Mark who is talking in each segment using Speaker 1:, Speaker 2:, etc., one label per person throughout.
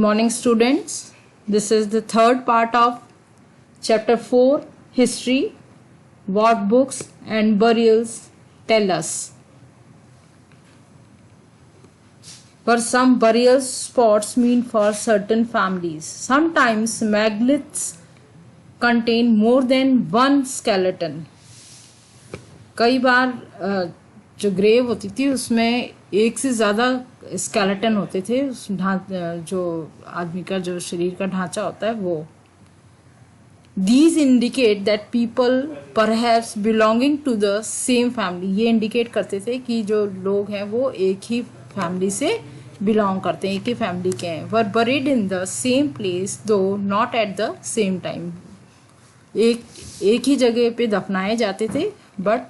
Speaker 1: morning, students. This is the third part of chapter 4, History. What books and burials tell us. For some burial spots mean for certain families. Sometimes megaliths contain more than one skeleton. कई बार जो grave होती थी उसमें एक से ज़्यादा skeleton होते थे. उस जो आदमी का जो शरीर का ढांचा होता है वो. These indicate that people perhaps belonging to the same family. ये इंडिकेट करते थे कि जो लोग हैं वो एक ही फैमिली से बिलोंग करते हैं, एक ही फैमिली के हैं. Were buried in the same place though not at the same time. एक ही जगह पे दफनाए जाते थे बट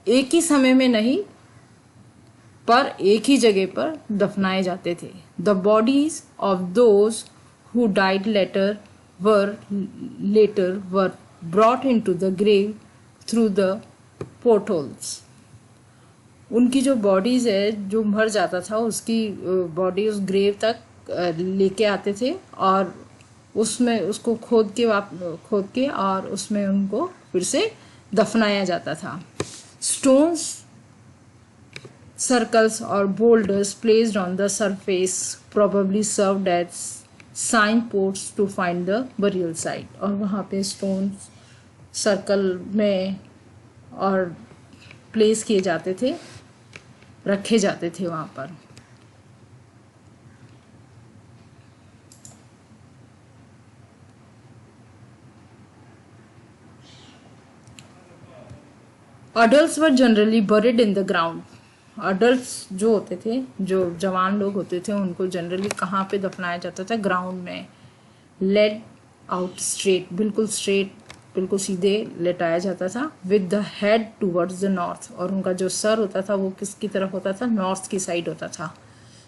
Speaker 1: एक ही समय में नहीं पर एक ही जगह पर दफनाए जाते थे. The bodies of those who died later were brought into the grave through the portholes. उनकी जो बॉडीज है, जो मर जाता था उसकी बॉडी उस ग्रेव तक लेके आते थे और उसमें उसको खोद के और उसमें उनको फिर से दफनाया जाता था. Stones, circles or boulders placed on the surface probably served as signposts to find the burial site. और वहाँ पे stones सर्कल में और प्लेस किए जाते थे, रखे जाते थे वहाँ पर. Adults were generally buried in the ground. Adults जो होते थे, जो जवान लोग होते थे, उनको जनरली कहाँ पे दफनाया जाता था? ग्राउंड में. लेड आउट स्ट्रेट, बिल्कुल सीधे लेटाया जाता था. With the head towards the north, और उनका जो सर होता था वो किसकी तरफ होता था? नॉर्थ की साइड होता था.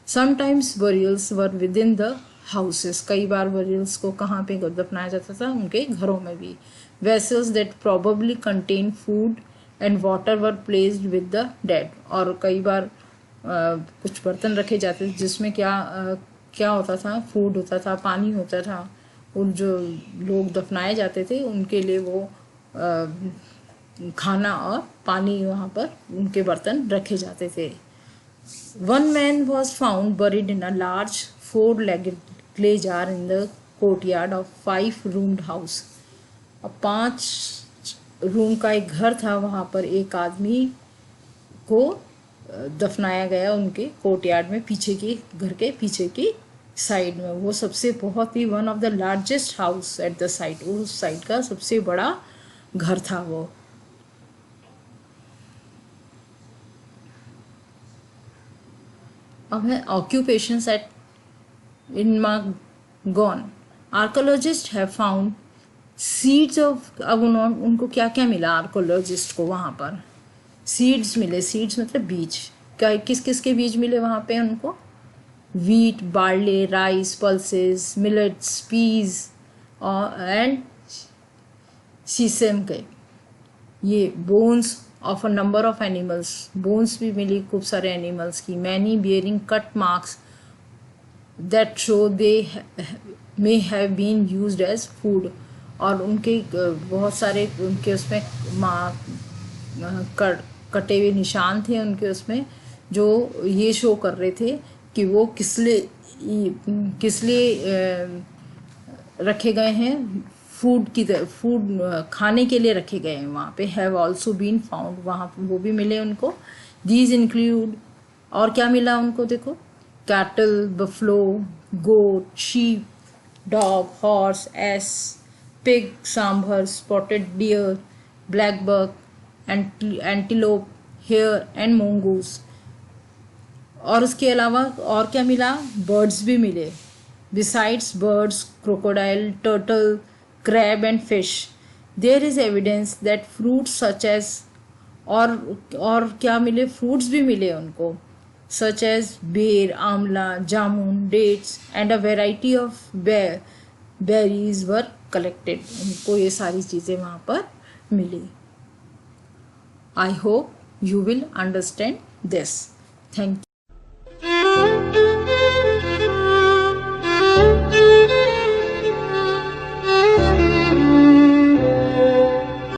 Speaker 1: Sometimes burials were with in the houses. कई बार बरियल्स को कहाँ पे दफनाया जाता था? उनके घरों में भी. Vessels that probably contain food and water were placed with the dead. और कई बार कुछ बर्तन रखे जाते थे जिसमें क्या होता था? फूड होता था, पानी होता था. उन जो लोग दफनाए जाते थे उनके लिए वो खाना और पानी वहाँ पर उनके बर्तन रखे जाते थे. One man was found buried in a large 4-legged clay jar in the courtyard of 5-roomed house. अब 5 रूम का एक घर था, वहाँ पर एक आदमी को दफनाया गया उनके कोर्टयार्ड में, घर के पीछे की साइड में. वो सबसे बहुत ही one of the largest house at the site, उस साइड का सबसे बड़ा घर था वो. अब है ऑक्यूपेशंस एट इन मागोन. Archaeologist have found seeds of. अब उनको क्या क्या मिला आर्कोलॉजिस्ट को? वहाँ पर सीड्स मिले. सीड्स मतलब बीज. किस किस के बीज मिले वहाँ पे उनको? Wheat, barley, rice, pulses, millets, peas and sesame के. ये bones of a number of animals. Bones भी मिली खूब सारे एनिमल्स की. Many bearing cut marks that show they may have been used as food. और उनके बहुत सारे उनके उसमें कटे हुए निशान थे उनके उसमें, जो ये शो कर रहे थे कि वो किस लिए रखे गए हैं. फूड खाने के लिए रखे गए हैं वहाँ पे. हैव ऑल्सो बीन फाउंड, वहाँ वो भी मिले उनको. दीज इंक्लूड, और क्या मिला उनको? देखो, cattle, buffalo, goat, sheep, dog, horse, ass, pig, sambar, spotted deer, black buck, antelope, hare and mongoose. और उसके अलावा और क्या मिला? बर्ड्स भी मिले. Besides birds, crocodile, turtle, crab and fish. There is evidence that fruits such as और क्या मिले? फ्रूट्स भी मिले उनको, such as bear, आंवला, जामुन, dates and a variety of berries were collected. उनको ये सारी चीज़ें वहाँ पर मिली. I hope you will understand this. Thank you.